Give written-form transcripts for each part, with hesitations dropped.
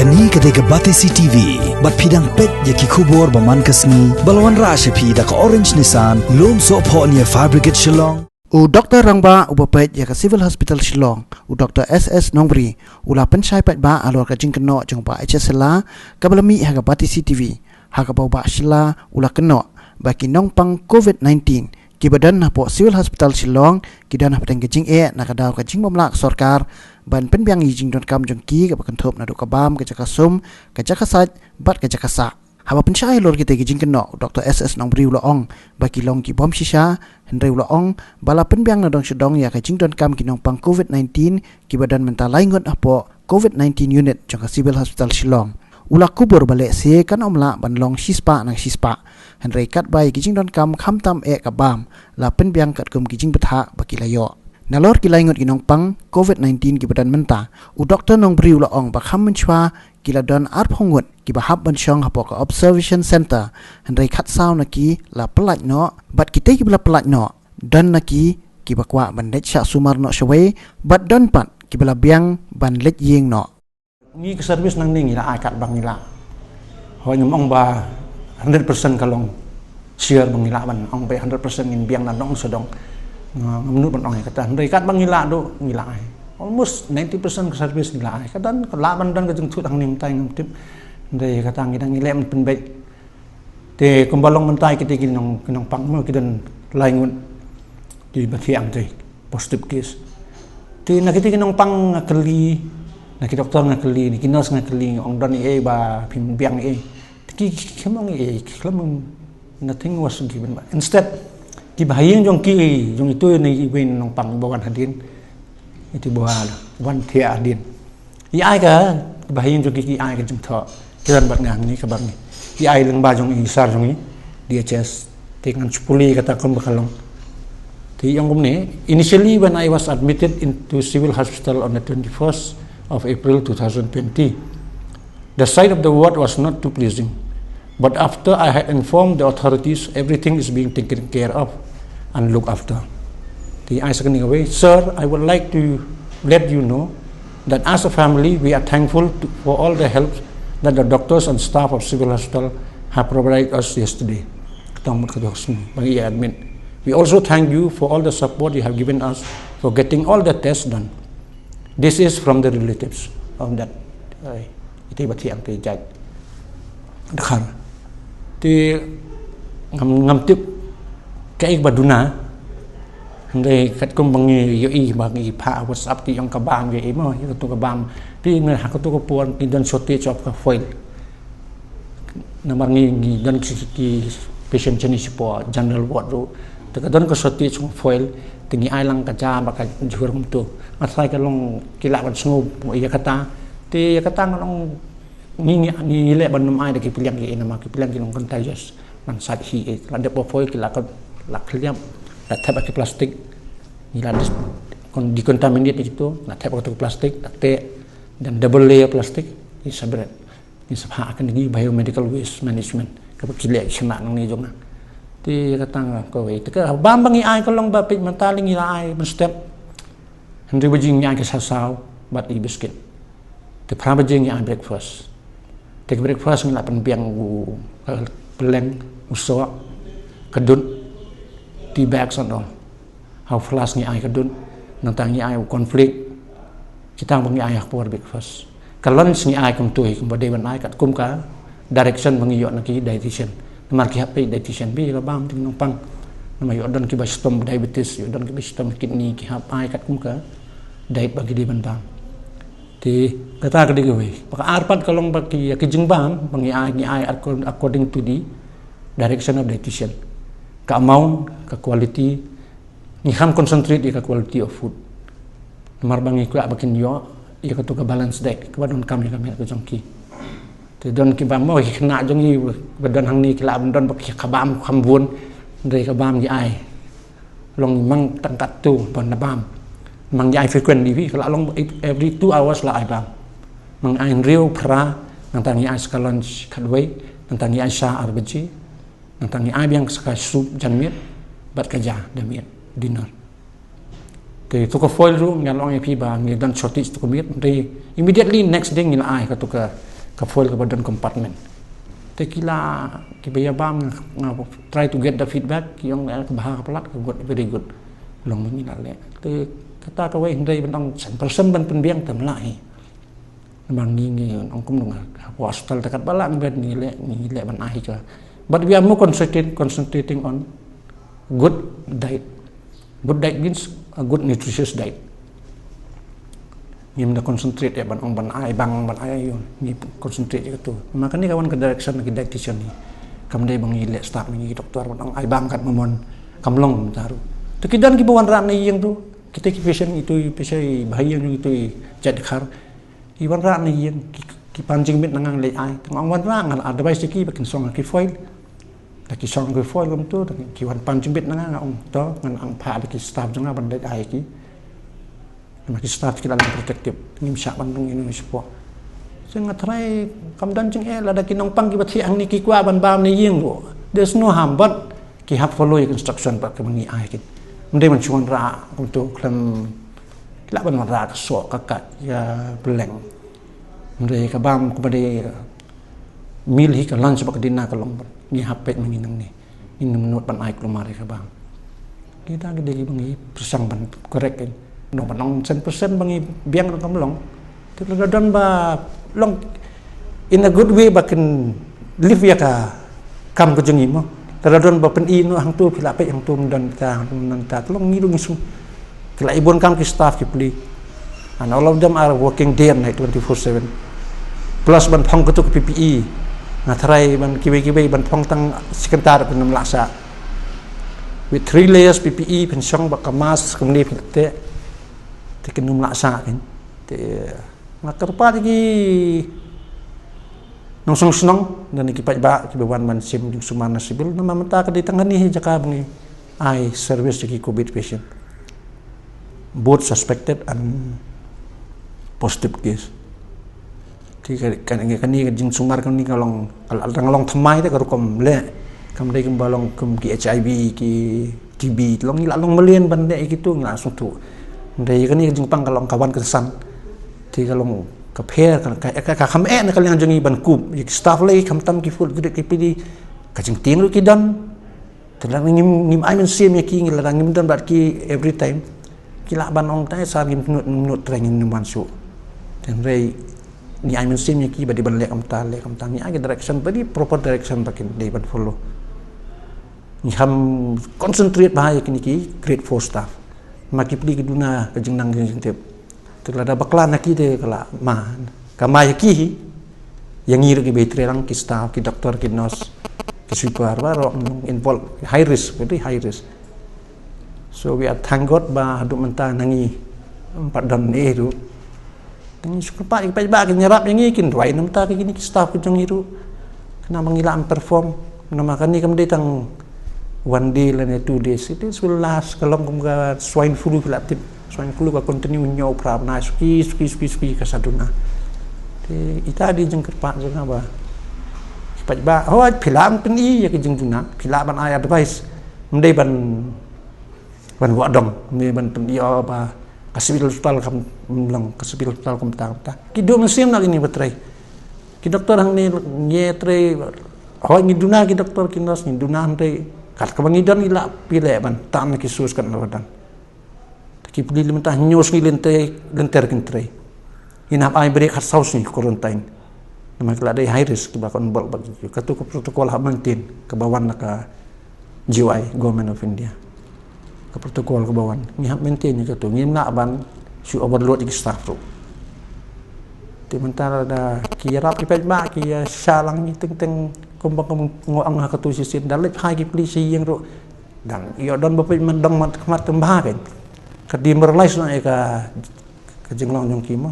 Kani ketika Batisi TV, bat pidang pet yaki kubur baman kasni, balawan rasha pi da ka orange nisan, lom so po niya Fire Brigade Shillong. U Dr. Rangba ubapet ya ka Civil Hospital Shillong, u Dr. SS Nongbri, ula pensyai pet ba alor ka jingkeno jeng ba HSLA, ka balami ha ka Batisi TV, ha ka ba Shilla ula keno, baki nongpang COVID-19. Kibadan na po Civil Hospital Shillong kidan na pateng kajing nakadaw kajing mamlak sorkar ban penbiang yijing don kam jongki ka bakantop na do kabam ka jakasum ka jakasat bat ka jakasa haba pensyai lor kita kajing keno Dr. SS Nongbri ulaong baki long ki bom shisha Henry ulaong bala penbiang na dong sedong ya kajing don kam kinong pang COVID-19 kibadan mental laingot apo COVID-19 unit jangka Civil Hospital Shillong ula kubur balik si kan omla ban long shispa nang shispa Henry kat bai kijing don kam kham tam kabam la penbiang kat kum kijing betha baki layo nalor kilaingot kinong pang COVID-19 ki badan menta u Dr. Nongbri ula ong ba kham menchwa kila don ar phongut ki ba hab ban shong hapo ka observation center Henry kat saw na ki la pelaj no bat kita ki bla pelaj no don na ki ba kwa ban det sha sumar no shwe bat don pat ki bla biang ban let yeng no ni ke servis nang ning ila akat bang ila ho nyum ong ba 100% kalong share bang ila ban ong ba 100% ngin biang na dong sedong menurut ban ong kata ndai kat bang ila do ila ai almost 90% ke servis ila ai kadan ka la ban dan ka jung thut ang ning tai ngam tip ndai kata ngidang ile men pen baik te kumbalong mentai kiti kinong pang mo kidan laingun di bathiang te positive case te nakiti kinong pang kali na ki doktor nga kali ni kinos nga kali ong don ba phim biang ki kemong klamum nothing was given instead ki bahayeng jong ki jong itu ni win nong pang bawan hadin itu bawa wan thia adin ai ka bahayeng jong ki ai ka jong tho kiran bat ngang ni ka bang ni ai leng ba jong sar jong DHS dengan chupuli kata kon bakalong ti yong ni initially when I was admitted into civil hospital on the 21st of April 2020. The sight of the ward was not too pleasing, but after I had informed the authorities, everything is being taken care of and looked after. The answer away, sir, I would like to let you know that as a family, we are thankful for all the help that the doctors and staff of Civil Hospital have provided us yesterday. We also thank you for all the support you have given us for getting all the tests done. This is from the relatives of that iti bathiang ti jaj dakhar ti ngam tip kai baduna ndai kat kum bangi bangi pha WhatsApp ti yong kabam ge mo yo tu kabam ti ngan ha tu ko pon ti don shortage of ka foil na marngi don ki patient chani sipo general ward ro ta don ko shortage of foil tingi ai lang ka ja ba ka jur kum tu masai ka long kila ban snow iya kata ti kata ngong ni le ban ai de ki piliang ki nama ki piliang ki long contagious man sat hi la de po foi ki la ka la kliam la thap ki plastik ni la kon decontaminate itu la thap ka plastik te dan double layer plastik ni sabret ni sabha akan ni biomedical waste management ka ki le chna nang ni jong ti kata ko we te ka bam bangi ai ko long ba pit mataling ila ai ban step Henry bajing ni ai ka sasaw bat i biscuit te pra bajing ni ai breakfast te breakfast ni la pen biang u peleng uso kadun tea bags and all how flash ni ai kadun nantang ni ai conflict kita bangi ai por breakfast kalon ni ai kum tu kum bade ban ai kat kum ka direction bangi yo naki dietitian mar ki hape dietitian bi ka bam ting nong pang nama yo don ki ba stom diabetes yo don ki ba stom kidney ki hap ai kat kum ka diet bagi di ban bam ti kata ka digawe paka arpat kalong bagi ki jingbam bangi ai according to the direction of dietitian ka amount ka quality ni ham concentrate ka quality of food mar bangi ku bakin yo ya ka to ka balance diet ka don kami ka jongki te don ki bam mo ki khna jong yi badon hang ni ki la don bak ki khabam kham won ndai khabam ji ai long mang tangkat tu bon na bam mang ai frequent ni ka long every 2 hours la ai bam mang ai real pra nang tang ai skalon khadwei nang tang ai sha arbaji nang tang ai biang ska soup jan miet bat ka ja da miet dinner te to ko foil ru ngal long ai pi ba ngi dan shortage to ko miet immediately next day ngi ai ka to ka ka foil ka badan compartment te kila ki baya bam try to get the feedback yang ka bahar pelat ka good very good long ni la le te kata ka wei ndai ban 100% ban penbiang tam lai bang ni ong kum dong hospital dekat balang ben ni le ban ai cha but we are more concentrating on good diet. Good diet means a good nutritious diet. Ni menda concentrate ya ban ai yun ni concentrate gitu. Maka ni kawan ke direction ke dietitian ni. Kam dai bang ile staff ni doktor ban ai bang kat momon kamlong taru. Tu kidan ki bawan ran ni yang tu kita ki patient itu pasai bahaya yang itu jadi khar. Iwan ran ni yang ki pancing mit nangang le ai. Tang wan ran advice ki bakin song ki foil. Ki song ki foil kum tu ki wan pancing mit nangang ong to ngan ang pha ki staff jang ban le ai ki. Maki staff kita dalam protective ngim syak bandung ini support sing try kam dan jeng ada kinong pang ki bathi ang ni ki kwa ban bam ni yeng lo there's no harm but ki have follow your instruction pak ke mangi ai kit mendai man chuan ra untuk klam la ban ra ka so ka kat ya beleng mendai ka bam ko bade mil hi ka lunch pak dina ka long ni hapet mangi nang ni in menut ban ai klumare ka bam kita gede gi bangi persang ban correct no banong 100% bangi biang kam long tu don ba long in a good way bakin live ya ka kam ko jengi mo don ba pen i no hang tu pila pe hang tu dan ta long ni dung isu kila ibon kam ki staff ki pli and all of them are working day and night 24/7 plus ban phong ko tu PPE na try ban kiwe ban phong tang sekentar pen laksa with 3 layers PPE pen song ba kamas kemni te kenum laksa kan te ngaterpa lagi nong senong dan iki ba ki bawan man sim di sumana sibil nama menta ka di tangan ni jaka bangi ai service di covid patient both suspected and positive case ti kan ni jing sumar kan ni kalong along thamai te ka rukom le kam dai kam balong kum ki HIV ki TB long long melien bande gitu langsung tu dari kan ni jeng pang kalong kawan kesan ti kalong ka pher ka kham e na kalang jengi ban kup ik staff lay kham tam ki full gede ki pidi ka jeng ting lu ki dan telang ngim ai men sim ya ki ngil ngim dan bat ki every time ki la ban ong tai sa ngim nut training man su dan rei ni ai men sim ya ki badi ban le kam ta ni ai direction badi proper direction bakin dei ban follow ni ham concentrate bahaya kini ki grade 4 staff maki pli ke duna ke jengnang jeng tip terlada baklan aki de kala ma kamai ki yang ngir ki betre lang ki staff ki doktor ki nurse ki super baro involve high risk very high risk so we are thank God ba hadu menta nangi empat dan tu ni suka pa ki nyerap yang kin wai namta ki ni ki staff ki jeng iru kena mengilang perform nama kan ni kam tang 1 day and 2 days it will last kalau kumga swine flu relatif swine flu ka continue nyau prab na ski ka saduna te ita di jeng kerpa jeng ba pat ba ho philam pen i ya ki jeng juna phila ban ai advice mendai ban wa dong me ban pen i ba kasbil hospital kam lang kasbil hospital kam ta ki do mesim nak ini betrai ki doktor hang ni nyetre ho ni duna ki doktor ki nos ni duna hande kat kebangidan ila pile ban tan ki sus kan lawan ki pili mentah nyos ni lenter kintre inap ai break hat saus ni quarantine nama kala dai high risk bakon bol bagi katu ke protokol hamantin ke bawan ka GI government of India ke protokol ke bawan ni hak maintain ni katu ngim nak ban su overload ki staff tu ti mentara da ki rap ki pet ba ki salang ni teng kumbang ngoang ha katu sisin dalip hai ki polisi yang ro dan iyo don bapit mandang mat khamat tembah kan ka demoralize na ka jenglong jong ki ma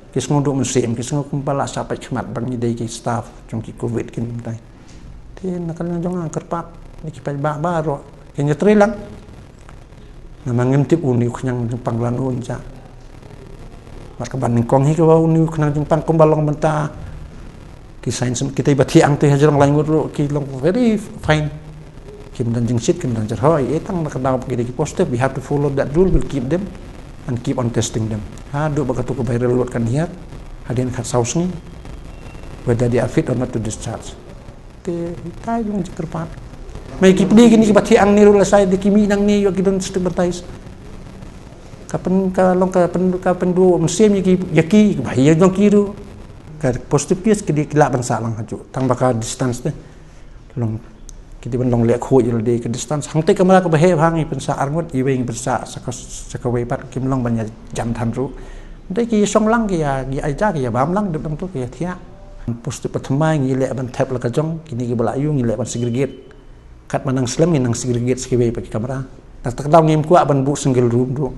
kis ngodo mesim kis ngokumpala sapai khmat bang ni dei ki staff jong ki covid kin tai ti nakal jong kerpat ni ki pa ba ro kin yetre lang na mangimtip uni khnyang panglan unja mat ka ban kong hi ka uni khnyang jong pang kumbalong menta ki sains kita bathi ang te hajrang lain ro ki long very fine kim dan jeng sit kim dan jar hoi etang nak daw ki positive we have to follow that rule will keep them and keep on testing them ha do bagatu ko viral lot kan hiat hadin khat saus ni whether they are fit or not to discharge. Te tai yung cekerpat. May kipdi gini kibati ang niru la sai di kimi nang ni yo kidon stigmatize. Kapan kapan du musim yaki bahaya jong kiru. Ka positive case kidi kila ban sa lang haju. Tang baka distance te. Long kiti ban long le kho yul de ke distance hang te kamera ka bahe bhangi pen sa arngot iweng pen sa ka wei pat kim long ban ya jam than ru. Dei ki song lang ki ya gi ai ja ki ya bam lang de dong tu ki ya thia. Positive pertama ngi le ban tap la ka jong kini ki bala yu ngi le ban segregate. Kat manang slam ngi nang segregate ski wei pa kamera. Tak daw ngim ku ban bu single room do.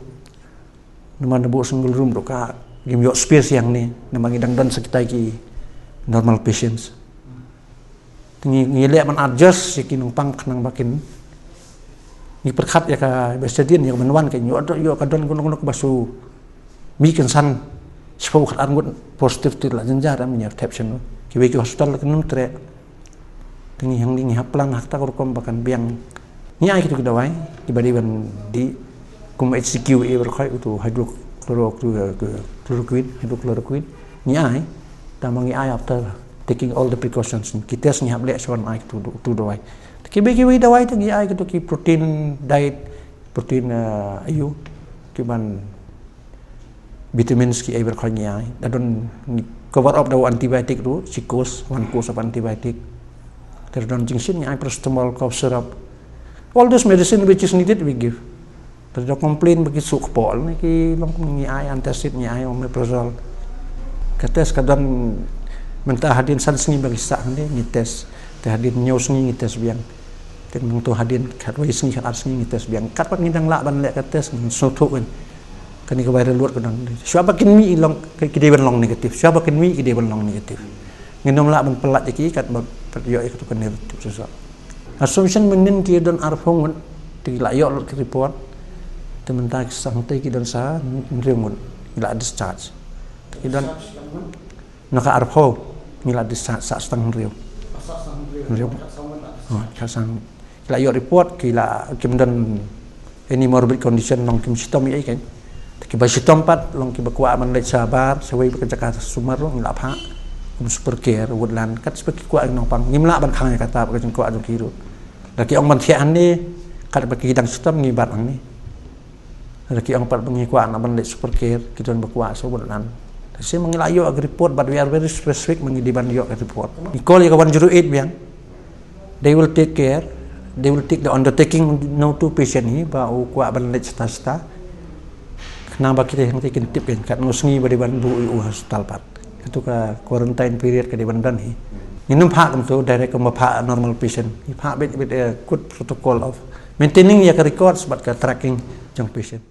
Naman bu single room do ka gim yo space yang ni namang idang dan sekitai ki normal patients. Ngilek man adjust si kinong pang kanang bakin ni perkat ya ka besedian yang menwan ka yo kadon gunung basu mi kan san sipo kat arngut positif tu la jenjar am nya reception ki we ki hospital kan tre tingi hang ding haplang hak ta kom bakan biang ni ai kitu dawai ibadi ban di kum HCQ e berkhai utu hydrochloroquine ni ai tamangi ai after taking all the precautions kita senyap lek soan ai tu dawai ki bagi dawai tu gi ai tu ki protein diet protein ayu ki ban vitamins ki ai berkhai ni ai dadon cover up daw antibiotic tu sikos one course of antibiotic terdon jingsin ni ai paracetamol cough syrup all those medicine which is needed we give terdon complain bagi suk pol ni ki long ni ai antacid ni ai omeprazole kates kadon mentah hadin san sengi bagi sak ni tes te hadin nyaw sengi tes biang ten mung to hadin kat wai sengi kat ar sengi tes biang kat pat ngidang la ban lek kat tes so thuk kan ni ka viral luat kadang siapa kin mi long ki de ban long negatif siapa kin mi ki de ban long negatif nginom la ban pelat ki kat yo ik tu kan negatif susah assumption menin ki don arfong ti la yo report te mentah sang te ki don sa nremun ila discharge ki don naka arfo mila di sa setengah riu. Oh, kasang kila yo report kila kimdan any morbid condition long kim sitom ai kan. Ki ba sitom pat long ki bakwa man le sabar sewai bekerja sumar long la pha kum super care woodland kat seperti kwa nong pang ngimla ban khang kata ba jeng kwa jong kiru. Laki ong man thian ni kat ba ki dang sitom ngibat ang ni. Laki ong pat bengi kwa na ban le super care kidon bakwa so woodland. Saya mengilayo ag report but we are very specific mengidiban yo report. You call you 108 biang. They will take care. They will take the undertaking no to patient ni ba u kwa ban let sta. Kenapa kita yang taken tip kan kat ngusngi ba ban bu u hospital pat. Itu ka quarantine period ka di ban dan hi. Minum phak tu direct ke phak normal patient. Phak with a good protocol of maintaining ya records but ka tracking jong patient.